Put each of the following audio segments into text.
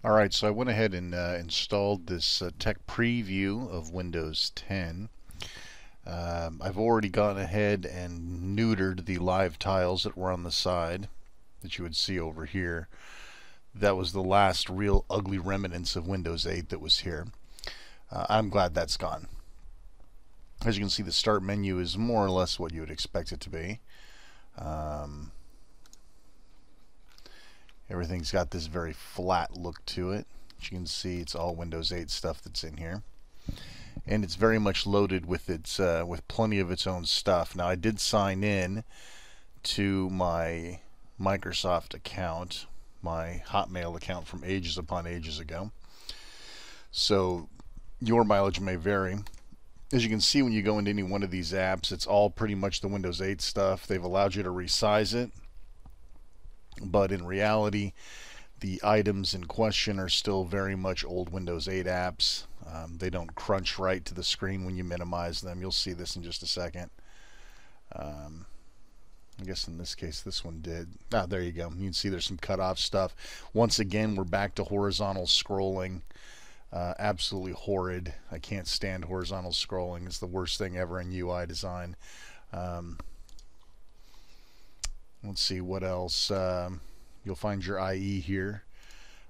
Alright, so I went ahead and installed this tech preview of Windows 10. I've already gone ahead and neutered the live tiles that were on the side that you would see over here. That was the last real ugly remnants of Windows 8 that was here. I'm glad that's gone. As you can see, the start menu is more or less what you would expect it to be. Everything's got this very flat look to it. As you can see, it's all Windows 8 stuff that's in here, and it's very much loaded with with plenty of its own stuff. Now, I did sign in to my Microsoft account, my Hotmail account from ages upon ages ago, so your mileage may vary. As you can see, when you go into any one of these apps, it's all pretty much the Windows 8 stuff. They've allowed you to resize it, but in reality, the items in question are still very much old Windows 8 apps. They don't crunch right to the screen when you minimize them. You'll see this in just a second. I guess in this case this one did. Ah, there you go. You can see there's some cut off stuff. Once again, we're back to horizontal scrolling. Absolutely horrid. I can't stand horizontal scrolling. It's the worst thing ever in UI design. Let's see what else. You'll find your IE here.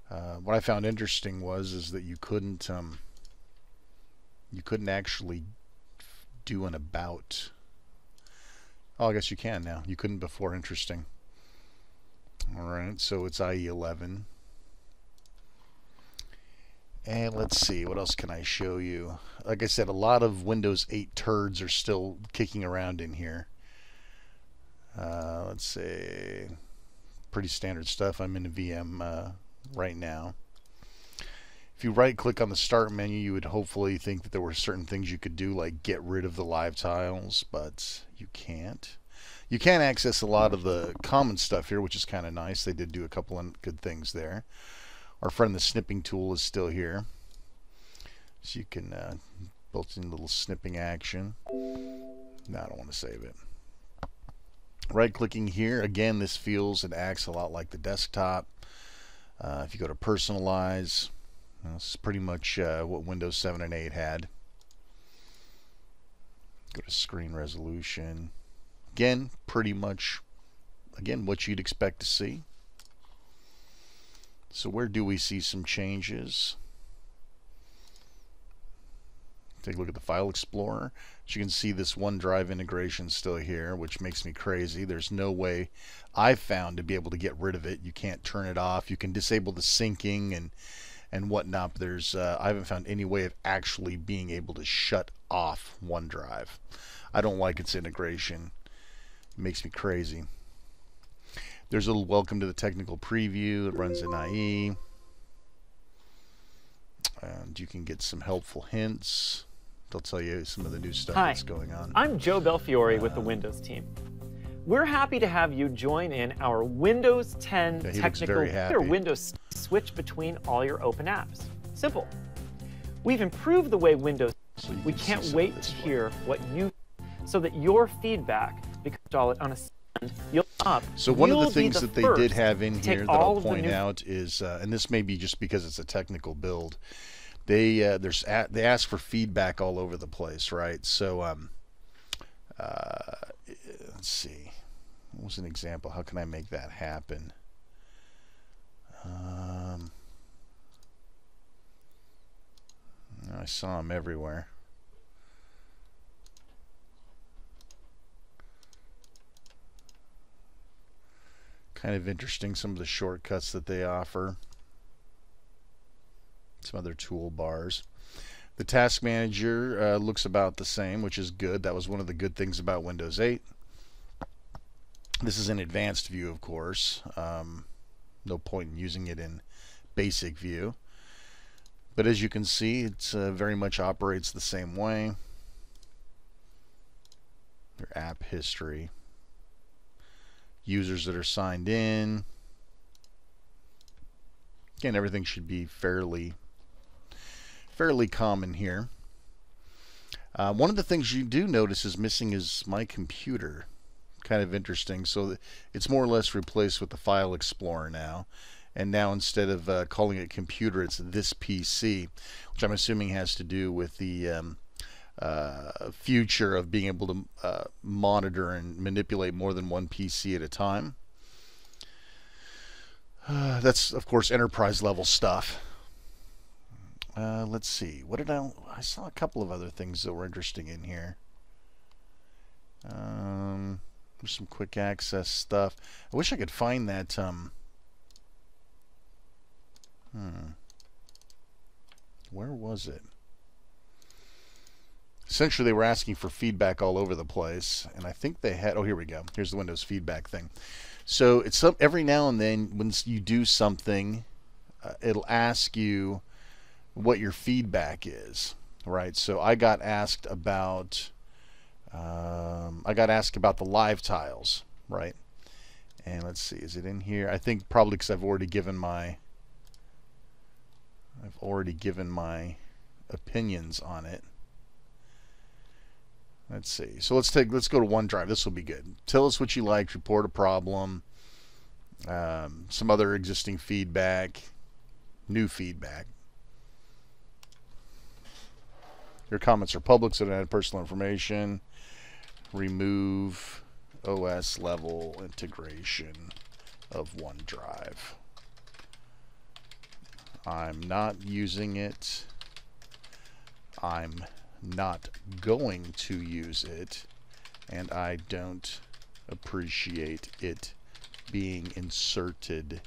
What I found interesting is that you couldn't actually do an about. Oh, I guess you can now. You couldn't before. Interesting. All right, so it's IE 11. And let's see, what else can I show you? Like I said, a lot of Windows 8 turds are still kicking around in here. Let's see, pretty standard stuff. I'm in a VM right now. If you right click on the start menu, you would hopefully think that there were certain things you could do, like get rid of the live tiles, but you can't. You can access a lot of the common stuff here, which is kind of nice. They did do a couple of good things there. Our friend the snipping tool is still here, so you can built-in little snipping action. No, I don't want to save it. Right-clicking here, again, this feels and acts a lot like the desktop. If you go to personalize, this is pretty much what Windows 7 and 8 had. Go to screen resolution. Again, pretty much, what you'd expect to see. So where do we see some changes? Take a look at the File Explorer. As you can see, this OneDrive integration is still here, which makes me crazy. There's no way I've found to be able to get rid of it. You can't turn it off. You can disable the syncing and whatnot, but there's I haven't found any way of actually being able to shut off OneDrive. I don't like its integration. It makes me crazy. There's a little welcome to the technical preview. It runs in IE. And you can get some helpful hints. They'll tell you some of the new stuff that's going on. I'm Joe Belfiore with the Windows team. We're happy to have you join in our Windows 10 technical Windows switch between all your open apps. Simple. We've improved the way Windows. We can't wait to hear what you, so that your feedback, because install it on a so one of the things that they did have in here that I'll point out is, and this may be just because it's a technical build, they ask for feedback all over the place, right? So let's see, what was an example? How can I make that happen? I saw them everywhere. Kind of interesting, some of the shortcuts that they offer. Some other toolbars. The Task Manager looks about the same, which is good. That was one of the good things about Windows 8. This is an advanced view, of course. No point in using it in basic view. But as you can see, it very much operates the same way. Your app history. Users that are signed in. Again, everything should be fairly common here. One of the things you do notice is missing is my computer. Kind of interesting. So it's more or less replaced with the File Explorer now. And now instead of calling it computer, it's this PC, which I'm assuming has to do with the future of being able to monitor and manipulate more than one PC at a time. That's, of course, enterprise level stuff. Let's see. What did I saw a couple of other things that were interesting in here. There's some quick access stuff. I wish I could find that. Where was it? Essentially, they were asking for feedback all over the place, and I think they had. Oh, here we go. Here's the Windows feedback thing. So it's every now and then when you do something, it'll ask you what your feedback is, right? So I got asked about the live tiles, right? And let's see, is it in here? I think probably because I've already given my opinions on it. Let's see. So let's go to OneDrive. This will be good. Tell us what you liked. Report a problem. Some other existing feedback. New feedback. Your comments are public, so don't add personal information. Remove OS level integration of OneDrive. I'm not using it. I'm not going to use it, and I don't appreciate it being inserted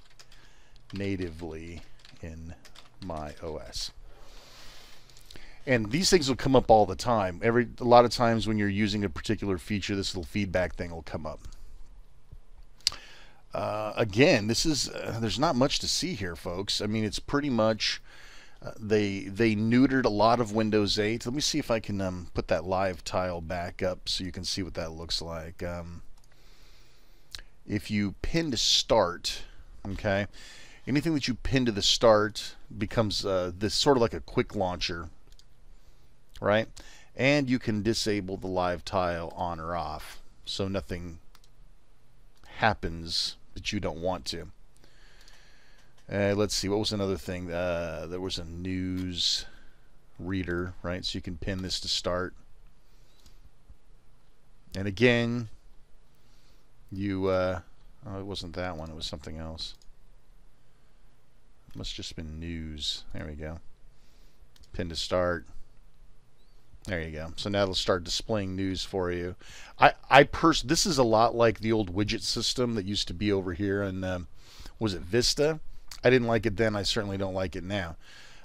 natively in my OS. And these things will come up all the time. A lot of times when you're using a particular feature, this little feedback thing will come up. Again, this is there's not much to see here, folks. I mean, it's pretty much they neutered a lot of Windows 8. Let me see if I can put that live tile back up so you can see what that looks like. If you pin to start, okay, anything that you pin to the start becomes this sort of like a quick launcher, right? And you can disable the live tile on or off, so nothing happens that you don't want to. Let's see, what was another thing? There was a news reader, right? So you can pin this to start. And again, you, oh, it wasn't that one, it was something else. It must have just been news. There we go. Pin to start. There you go. So now it'll start displaying news for you. This is a lot like the old widget system that used to be over here in, was it Vista? I didn't like it then. I certainly don't like it now.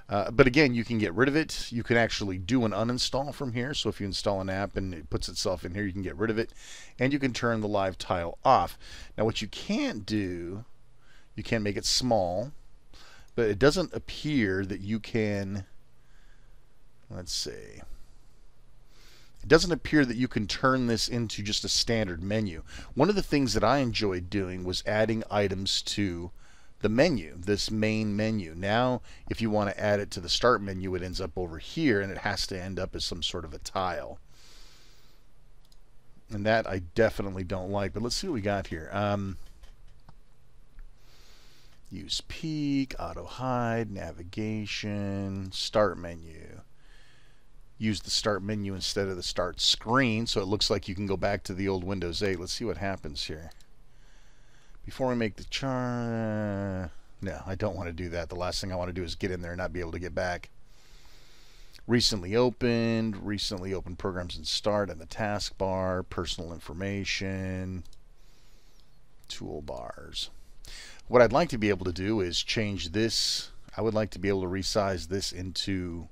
But again, you can get rid of it. You can actually do an uninstall from here. So if you install an app and it puts itself in here, you can get rid of it. And you can turn the live tile off. Now what you can't do, you can make it small, but it doesn't appear that you can, let's see. It doesn't appear that you can turn this into just a standard menu. One of the things that I enjoyed doing was adding items to the menu, this main menu. Now, if you want to add it to the start menu, it ends up over here, and it has to end up as some sort of a tile. And that I definitely don't like. But let's see what we got here. Use peek, auto hide, navigation, start menu. Use the start menu instead of the start screen, so it looks like you can go back to the old Windows 8. Let's see what happens here. Before we make the chart, no, I don't want to do that. The last thing I want to do is get in there and not be able to get back. Recently opened programs and start in the taskbar, personal information, toolbars. What I'd like to be able to do is change this. I would like to be able to resize this into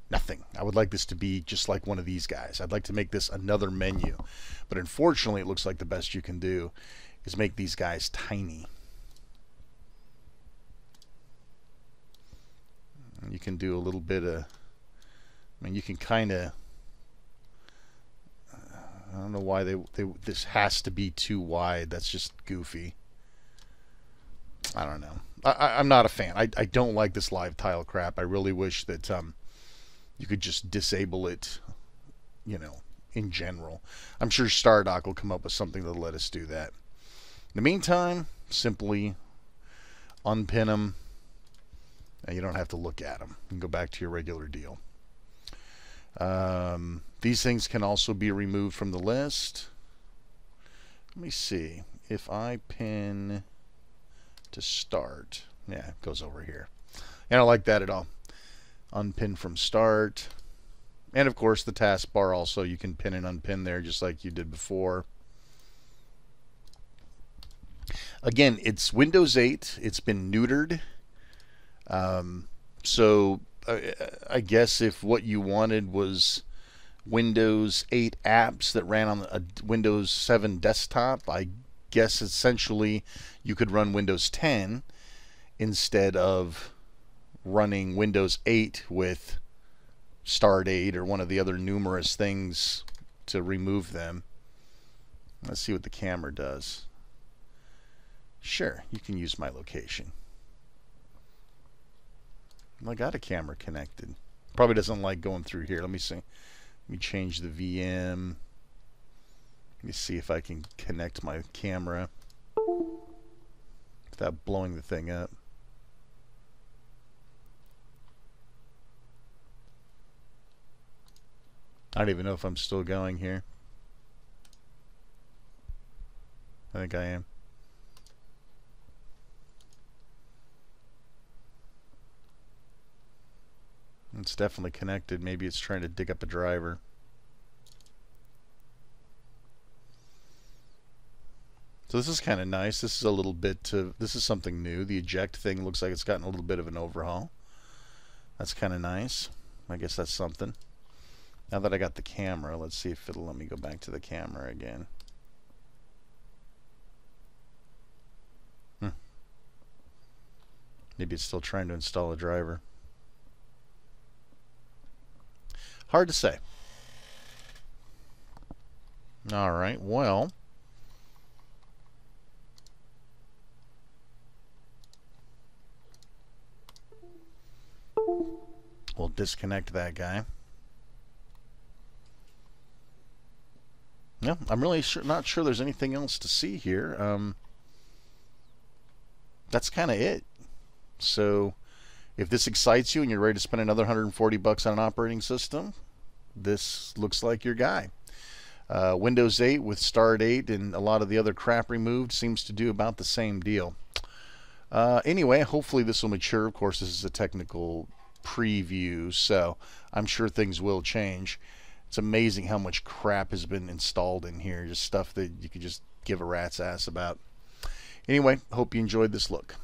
nothing. I would like this to be just like one of these guys. I'd like to make this another menu. But unfortunately, it looks like the best you can do is make these guys tiny. You can do a little bit of, I mean, you can kind of, I don't know why this has to be too wide. That's just goofy. I don't know. I'm not a fan. I don't like this live tile crap. I really wish that you could just disable it, you know, in general. I'm sure Stardock will come up with something that'll let us do that. In the meantime, simply unpin them, and you don't have to look at them. You can go back to your regular deal. These things can also be removed from the list. Let me see. If I pin to start, yeah, it goes over here. I don't like that at all. Unpin from start. And of course the taskbar also, you can pin and unpin there just like you did before. Again, it's Windows 8. It's been neutered. So I guess if what you wanted was Windows 8 apps that ran on a Windows 7 desktop, I guess essentially you could run Windows 10 instead of running Windows 8 with Start 8 or one of the other numerous things to remove them. Let's see what the camera does. Sure, you can use my location. I got a camera connected. Probably doesn't like going through here. Let me see. Let me change the VM. Let me see if I can connect my camera without blowing the thing up. I don't even know if I'm still going here. I think I am. It's definitely connected. Maybe it's trying to dig up a driver. So this is kind of nice. This is a little bit this is something new. The eject thing looks like it's gotten a little bit of an overhaul. That's kind of nice. I guess that's something. Now that I got the camera, let's see if it'll let me go back to the camera again. Maybe it's still trying to install a driver. Hard to say. All right, well. We'll disconnect that guy. No, I'm really not sure there's anything else to see here. That's kind of it. So if this excites you and you're ready to spend another $140 on an operating system, this looks like your guy. Windows 8 with Start 8 and a lot of the other crap removed seems to do about the same deal. Anyway, hopefully this will mature. Of course, this is a technical preview, so I'm sure things will change. It's amazing how much crap has been installed in here, just stuff that you could just give a rat's ass about. Anyway, hope you enjoyed this look.